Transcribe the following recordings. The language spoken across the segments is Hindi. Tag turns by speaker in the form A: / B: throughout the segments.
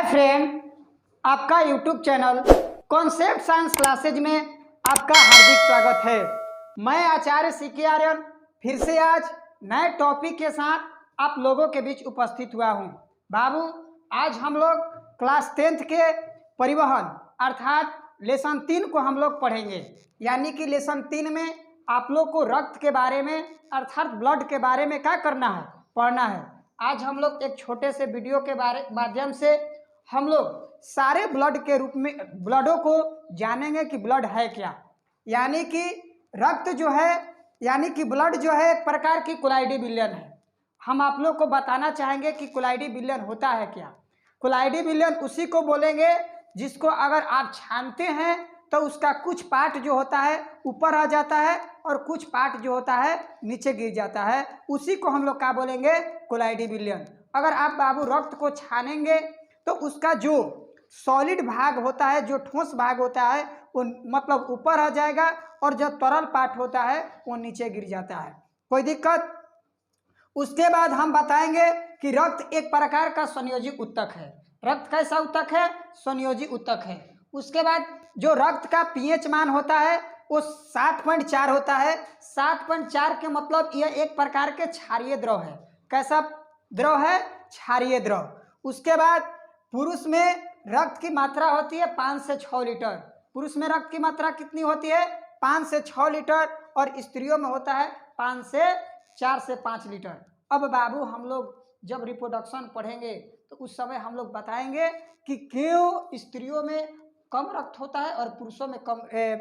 A: फ्रेंड, आपका YouTube channel concept science classes में आपका हार्दिक स्वागत है। मैं आचार्य सीके आर्यन फिर से आज नए टॉपिक के साथ आप लोगों के बीच उपस्थित हुआ हूं। बाबू, आज हम लोग क्लास 10th के परिवहन अर्थात लेसन 3 को हम लोग पढ़ेंगे। यानी कि लेसन 3 में आप लोग को रक्त के बारे में अर्थात ब्लड के बारे में क्या करना है, पढ़ना है। आज हम लोग एक छोटे से वीडियो के माध्यम से हम लोग सारे ब्लड के रूप में ब्लडों को जानेंगे कि ब्लड है क्या। यानी कि रक्त जो है, यानी कि ब्लड जो है एक प्रकार की कोलाइडी विलयन है। हम आप लोग को बताना चाहेंगे कि कोलाइडी विलयन होता है क्या। कोलाइडी विलयन उसी को बोलेंगे जिसको अगर आप छानते हैं तो उसका कुछ पार्ट जो होता है ऊपर आ जाता है और कुछ पार्ट जो होता है नीचे गिर जाता है। उसी को हम लोग क्या बोलेंगे, कोलाइडी विलयन। अगर आप बाबू रक्त को छानेंगे तो उसका जो सॉलिड भाग होता है, जो ठोस भाग होता है, वो मतलब ऊपर आ जाएगा और जो तरल पार्ट होता है वो नीचे गिर जाता है। कोई दिक्कत? उसके बाद हम बताएंगे कि रक्त एक प्रकार का संयोजी उत्तक है। रक्त कैसा उत्तक है? संयोजी उत्तक है। उसके बाद जो रक्त का पीएच मान होता है वो 7.4 होता है। 7.4 के मतलब यह एक प्रकार के क्षारीय द्रव है। कैसा द्रव है? क्षारीय द्रव। उसके बाद पुरुष में रक्त की मात्रा होती है 5 से 6 लीटर। पुरुष में रक्त की मात्रा कितनी होती है? 5 से 6 लीटर। और स्त्रियों में होता है 4 से 5 लीटर। अब बाबू, हम लोग जब रिप्रोडक्शन पढ़ेंगे तो उस समय हम लोग बताएंगे कि क्यों स्त्रियों में कम रक्त होता है और पुरुषों में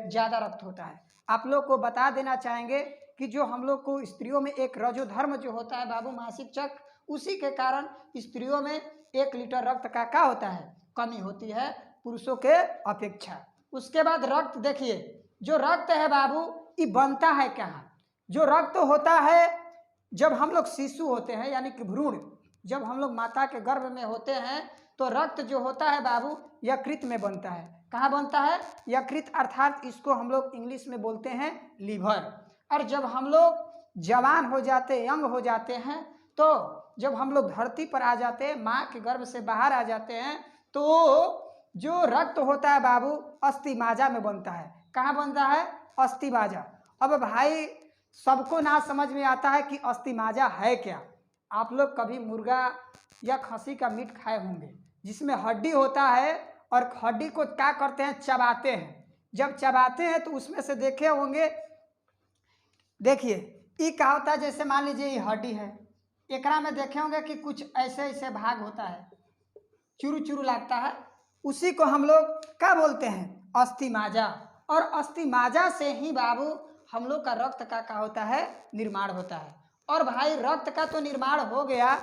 A: ज़्यादा रक्त होता है। आप लोग को बता देना चाहेंगे कि जो हम लोग को स्त्रियों में एक रजोधर्म जो होता है बाबू, मासिक चक्र, उसी के कारण स्त्रियों में 1 लीटर रक्त का क्या होता है, कमी होती है पुरुषों के अपेक्षा। उसके बाद रक्त देखिए, जो रक्त है बाबू ये बनता है कहाँ? जो रक्त होता है जब हम लोग शिशु होते हैं, यानी कि भ्रूण, जब हम लोग माता के गर्भ में होते हैं तो रक्त जो होता है बाबू यकृत में बनता है। कहाँ बनता है? यकृत, अर्थात इसको हम लोग इंग्लिश में बोलते हैं लीवर। और जब हम लोग जवान हो जाते, यंग हो जाते हैं, तो जब हम लोग धरती पर आ जाते हैं, माँ के गर्भ से बाहर आ जाते हैं, तो जो रक्त होता है बाबू अस्थि माजा में बनता है। कहाँ बनता है? अस्थि माजा। अब भाई, सबको ना समझ में आता है कि अस्थि माजा है क्या। आप लोग कभी मुर्गा या खस्सी का मीट खाए होंगे जिसमें हड्डी होता है और हड्डी को क्या करते हैं, चबाते हैं। जब चबाते हैं तो उसमें से देखे होंगे, देखिए ये क्या होता है, जैसे मान लीजिए ये हड्डी है, एकरा में देखे होंगे कि कुछ ऐसे ऐसे भाग होता है, चुरू चुरू लगता है। उसी को हम लोग क्या बोलते हैं? अस्थि माजा। और अस्थि माजा से ही बाबू हम लोग का रक्त का क्या होता है, निर्माण होता है। और भाई, रक्त का तो निर्माण हो गया।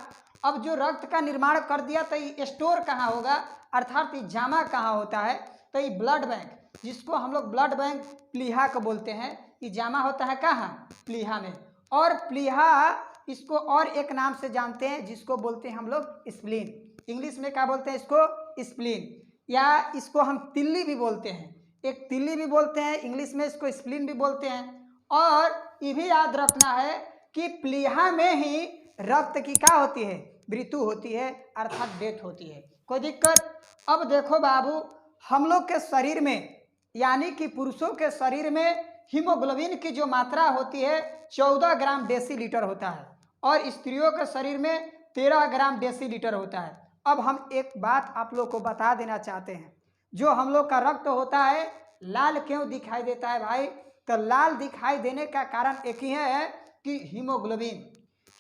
A: अब जो रक्त का निर्माण कर दिया तो ये स्टोर कहाँ होगा, अर्थात ये जमा कहाँ होता है? तो ये ब्लड बैंक, जिसको हम लोग ब्लड बैंक प्लीहा को बोलते हैं, ये जमा होता है कहाँ? प्लीहा में। और प्लीहा इसको और एक नाम से जानते हैं जिसको बोलते हैं हम लोग स्प्लीन। इंग्लिश में क्या बोलते हैं इसको? स्प्लीन, या इसको हम तिल्ली भी बोलते हैं। एक तिल्ली भी बोलते हैं, इंग्लिश में इसको स्प्लीन भी बोलते हैं। और ये भी याद रखना है कि प्लीहा में ही रक्त की क्या होती है, मृत्यु होती है, अर्थात डेथ होती है। कोई दिक्कत? अब देखो बाबू, हम लोग के शरीर में, यानी कि पुरुषों के शरीर में हीमोग्लोबिन की जो मात्रा होती है 14 ग्राम डेसीलीटर होता है और स्त्रियों के शरीर में 13 ग्राम डेसीलीटर होता है। अब हम एक बात आप लोग को बता देना चाहते हैं, जो हम लोग का रक्त होता है लाल क्यों दिखाई देता है भाई? तो लाल दिखाई देने का कारण एक ही है कि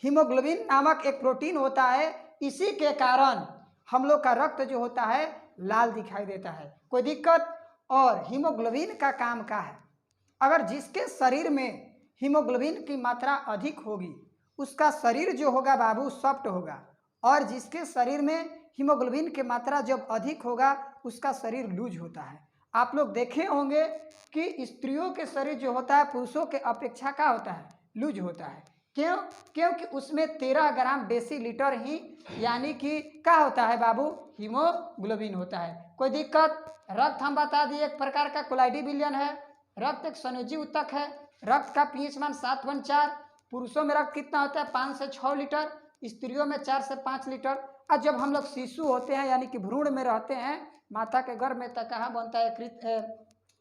A: हीमोग्लोबिन नामक एक प्रोटीन होता है, इसी के कारण हम लोग का रक्त जो होता है लाल दिखाई देता है। कोई दिक्कत? और हीमोग्लोबिन का काम क्या है? अगर जिसके शरीर में हीमोग्लोबिन की मात्रा अधिक होगी उसका शरीर जो होगा बाबू सॉफ्ट होगा, और जिसके शरीर में हीमोग्लोबिन की मात्रा जब अधिक होगा उसका शरीर लूज होता है। आप लोग देखे होंगे कि स्त्रियों के शरीर जो होता है पुरुषों के अपेक्षा क्या होता है, लूज होता है। क्यों? क्योंकि उसमें 13 ग्राम डेसीलीटर ही, यानी कि क्या होता है बाबू, हीमोग्लोबिन होता है। कोई दिक्कत? रक्त हम बता दिए एक प्रकार का कोलाइडी विलयन है। रक्त एक संयोजी उत्तक है। रक्त का पीएच मान 7.4। पुरुषों में रक्त कितना होता है? 5 से 6 लीटर। स्त्रियों में 4 से 5 लीटर। और जब हम लोग शिशु होते हैं यानी कि भ्रूण में रहते हैं, माता के गर्भ में, तक कहाँ बनता है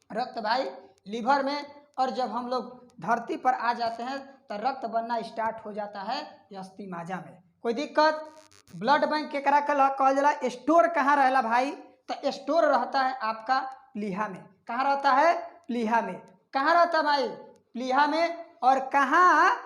A: रक्त भाई? लीवर में। और जब हम लोग धरती पर आ जाते हैं तो रक्त बनना स्टार्ट हो जाता है अस्थि माजा में। कोई दिक्कत? ब्लड बैंक केकरा कहल जाला? स्टोर कहाँ रहेला भाई? तो स्टोर रहता है आपका प्लीहा में। कहाँ रहता है? प्लीहा में। कहाँ रहता है भाई? प्लीहा में। और कहाँ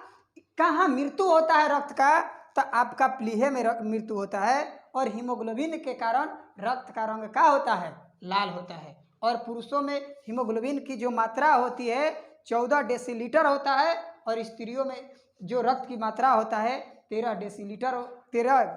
A: कहाँ मृत्यु होता है रक्त का? तो आपका प्लीहे में मृत्यु होता है। और हीमोग्लोबिन के कारण रक्त का रंग क्या होता है? लाल होता है। और पुरुषों में हीमोग्लोबिन की जो मात्रा होती है 14 डेसीलीटर होता है, और स्त्रियों में जो रक्त की मात्रा होता है 13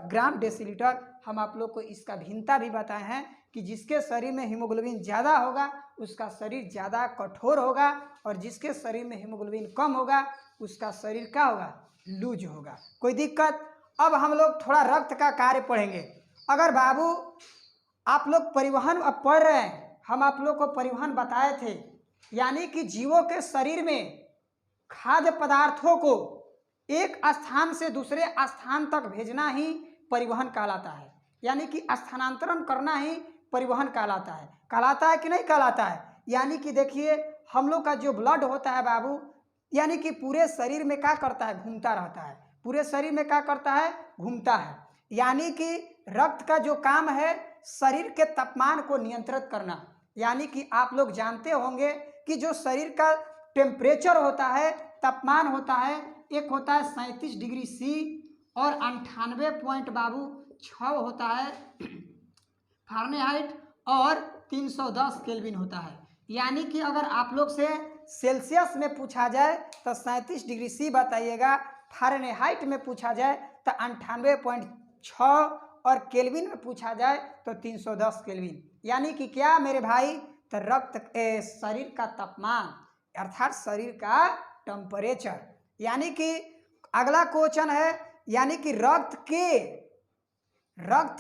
A: ग्राम डेसीलीटर। हम आप लोग को इसका भिन्नता भी बताए हैं कि जिसके शरीर में हीमोग्लोबिन ज़्यादा होगा उसका शरीर ज़्यादा कठोर होगा, और जिसके शरीर में हीमोग्लोबिन कम होगा उसका शरीर क्या होगा? लूज होगा। कोई दिक्कत? अब हम लोग थोड़ा रक्त का कार्य पढ़ेंगे। अगर बाबू आप लोग परिवहन अब पढ़ रहे हैं, हम आप लोग को परिवहन बताए थे, यानी कि जीवों के शरीर में खाद्य पदार्थों को एक स्थान से दूसरे स्थान तक भेजना ही परिवहन कहलाता है, यानी कि स्थानांतरण करना ही परिवहन कहलाता है कि नहीं कहलाता है? यानी कि देखिए हम लोग का जो ब्लड होता है बाबू, यानी कि पूरे शरीर में क्या करता है? घूमता रहता है। पूरे शरीर में क्या करता है? घूमता है। यानी कि रक्त का जो काम है शरीर के तापमान को नियंत्रित करना। यानी कि आप लोग जानते होंगे कि जो शरीर का टेम्परेचर होता है, तापमान होता है, एक होता है 37 डिग्री सी और 98 पॉइंट बाबू 6 होता है फारेनहाइट, और 310 केल्विन होता है। यानी कि अगर आप लोग से सेल्सियस में पूछा जाए तो 37 डिग्री सी बताइएगा, फारेनहाइट में पूछा जाए तो 98.6, और केल्विन में पूछा जाए तो 310 केल्विन। यानी कि क्या मेरे भाई? तो शरीर का तापमान अर्थात शरीर का टेम्परेचर। यानी कि अगला क्वेश्चन है, यानी कि रक्त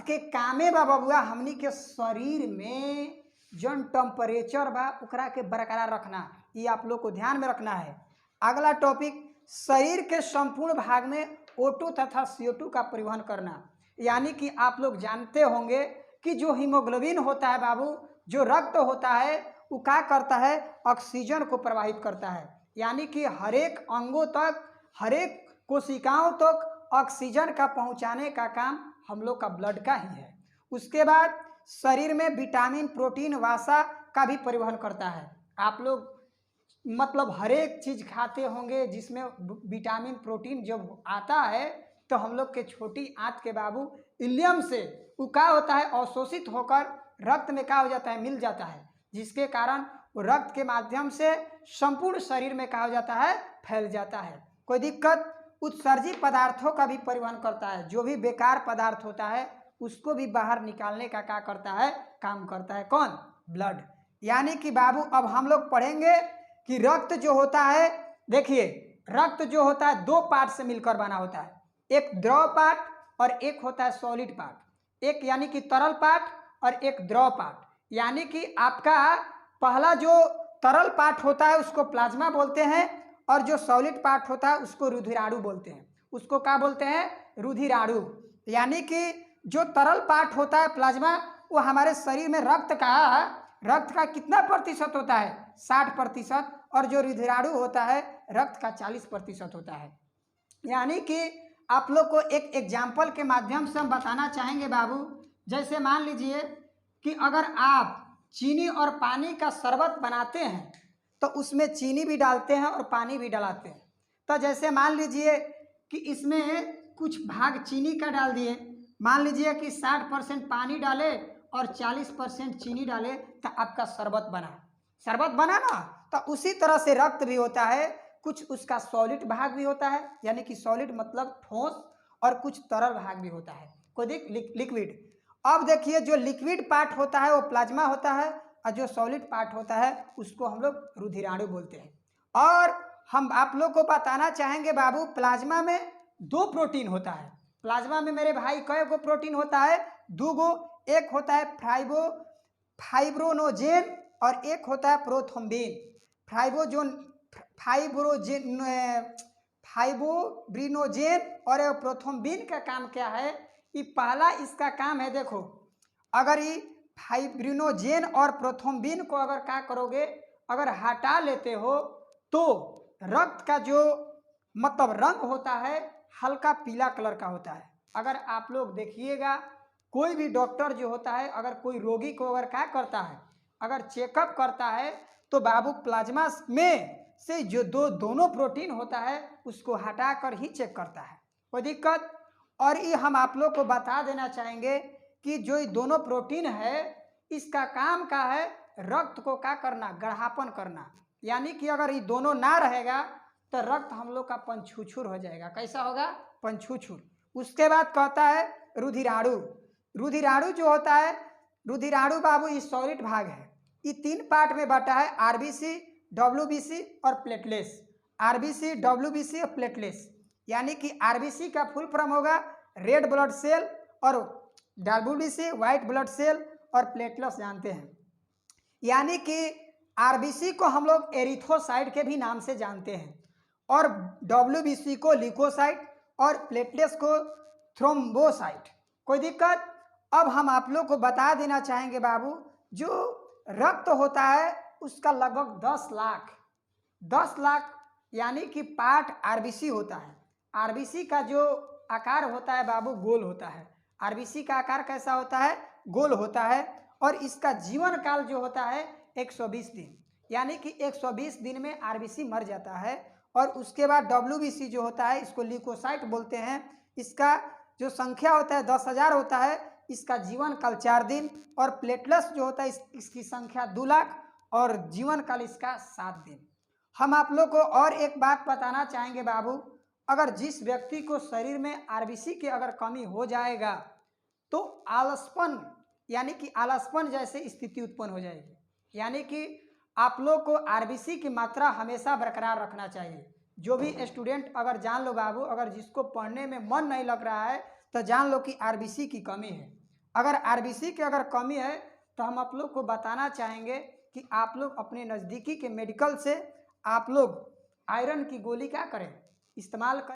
A: के कामे बा बबुआ हमनी के शरीर में जौन टेम्परेचर बा ओकरा के बरकरार रखना, ये आप लोग को ध्यान में रखना है। अगला टॉपिक, शरीर के संपूर्ण भाग में O2 तथा CO2 का परिवहन करना। यानी कि आप लोग जानते होंगे कि जो हीमोग्लोबिन होता है बाबू, जो रक्त होता है वो क्या करता है? ऑक्सीजन को प्रवाहित करता है। यानी कि हरेक अंगों तक, हरेक कोशिकाओं तक ऑक्सीजन का पहुंचाने का काम हम लोग का ब्लड का ही है। उसके बाद शरीर में विटामिन, प्रोटीन, वसा का भी परिवहन करता है। आप लोग मतलब हरेक चीज़ खाते होंगे जिसमें विटामिन, प्रोटीन जब आता है तो हम लोग के छोटी आंत के बाबू इलियम से वो क्या होता है? अवशोषित होकर रक्त में क्या हो जाता है? मिल जाता है, जिसके कारण वो रक्त के माध्यम से संपूर्ण शरीर में क्या हो जाता है? फैल जाता है। कोई दिक्कत? उत्सर्जित पदार्थों का भी परिवहन करता है। जो भी बेकार पदार्थ होता है उसको भी बाहर निकालने का क्या करता है? काम करता है। कौन? ब्लड। यानी कि बाबू अब हम लोग पढ़ेंगे कि रक्त जो होता है, देखिए रक्त जो होता है दो पार्ट से मिलकर बना होता है, एक द्रव पार्ट और एक होता है सॉलिड पार्ट। एक यानी कि तरल पार्ट और एक द्रव पार्ट। यानी कि आपका पहला जो तरल पार्ट होता है उसको प्लाज्मा बोलते हैं, और जो सॉलिड पार्ट होता है उसको रुधिराणु बोलते हैं। उसको क्या बोलते हैं? रुधिराणु। यानी कि जो तरल पार्ट होता है प्लाज्मा, वो हमारे शरीर में रक्त का कितना प्रतिशत होता है? 60%। और जो रुधिराणु होता है रक्त का 40% होता है। यानी कि आप लोग को एक एग्जाम्पल के माध्यम से हम बताना चाहेंगे बाबू, जैसे मान लीजिए कि अगर आप चीनी और पानी का शरबत बनाते हैं तो उसमें चीनी भी डालते हैं और पानी भी डालते हैं। तो जैसे मान लीजिए कि इसमें कुछ भाग चीनी का डाल दिए, मान लीजिए कि 60% पानी डाले और 40% चीनी डाले तो आपका शरबत बना ना। तो उसी तरह से रक्त भी होता है, कुछ उसका सॉलिड भाग भी होता है, यानी कि सॉलिड मतलब ठोस, और कुछ तरल भाग भी होता है, कोई लिक्विड। अब देखिए जो लिक्विड पार्ट होता है वो प्लाज्मा होता है, और जो सॉलिड पार्ट होता है उसको हम लोग रुधिराणु बोलते हैं। और हम आप लोग को बताना चाहेंगे बाबू, प्लाज्मा में 2 प्रोटीन होता है। प्लाज्मा में मेरे भाई कई गो प्रोटीन होता है? 2 गो। एक होता है फाइब्रोनोजेन और एक होता है प्रोथ्रोम्बिन। फाइब्रोनोजेन और प्रोथ्रोम्बिन का काम क्या है? कि पहला इसका काम है, देखो अगर ये फाइब्रिनोजेन और प्रोथ्रोम्बिन को अगर क्या करोगे, अगर हटा लेते हो तो रक्त का जो मतलब रंग होता है हल्का पीला कलर का होता है। अगर आप लोग देखिएगा कोई भी डॉक्टर जो होता है अगर कोई रोगी को अगर क्या करता है, अगर चेकअप करता है तो बाबू प्लाज्मा में से जो दोनों प्रोटीन होता है उसको हटाकर ही चेक करता है, कोई दिक्कत। और ये हम आप लोग को बता देना चाहेंगे कि जो ये दोनों प्रोटीन है इसका काम का है रक्त को क्या करना, गाढ़ापन करना। यानी कि अगर ये दोनों ना रहेगा तो रक्त हम लोग का पंछुछुर हो जाएगा। कैसा होगा? पंछुछुर। उसके बाद कहता है रुधिराणु। रुधिराणु जो होता है, रुधिराणु बाबू ये सॉलिड भाग है, ये 3 पार्ट में बटा है, आरबीसी, डब्ल्यूबीसी और प्लेटलेट्स। आरबीसी, डब्ल्यूबीसी और प्लेटलेट्स। यानी कि आरबीसी का फुल फॉर्म होगा रेड ब्लड सेल, और डब्ल्यूबीसी व्हाइट ब्लड सेल, और प्लेटलेट्स जानते हैं। यानी कि आरबीसी को हम लोग एरिथ्रोसाइट के भी नाम से जानते हैं, और डब्ल्यूबीसी को ल्यूकोसाइट, और प्लेटलेट्स को थ्रोम्बोसाइट। कोई दिक्कत? अब हम आप लोग को बता देना चाहेंगे बाबू, जो रक्त होता है उसका लगभग 10 लाख यानी कि पार्ट आरबीसी होता है। आरबीसी का जो आकार होता है बाबू गोल होता है। आरबीसी का आकार कैसा होता है? गोल होता है। और इसका जीवन काल जो होता है 120 दिन, यानी कि 120 दिन में आरबीसी मर जाता है। और उसके बाद डब्ल्यूबीसी जो होता है इसको ल्यूकोसाइट बोलते हैं। इसका जो संख्या होता है 10,000 होता है, इसका जीवन काल 4 दिन। और प्लेटलेट्स जो होता है इसकी संख्या 2 लाख, और जीवन काल इसका 7 दिन। हम आप लोग को और एक बात बताना चाहेंगे बाबू, अगर जिस व्यक्ति को शरीर में आरबीसी की अगर कमी हो जाएगा तो आलसपन, यानी कि आलसपन जैसे स्थिति उत्पन्न हो जाएगी। यानी कि आप लोग को आरबीसी की मात्रा हमेशा बरकरार रखना चाहिए। जो भी स्टूडेंट अगर जान लो बाबू, अगर जिसको पढ़ने में मन नहीं लग रहा है तो जान लो कि आरबीसी की कमी है। अगर आरबीसी की अगर कमी है तो हम आप लोग को बताना चाहेंगे कि आप लोग अपने नज़दीकी के मेडिकल से आप लोग आयरन की गोली क्या करें, इस्तेमाल करें।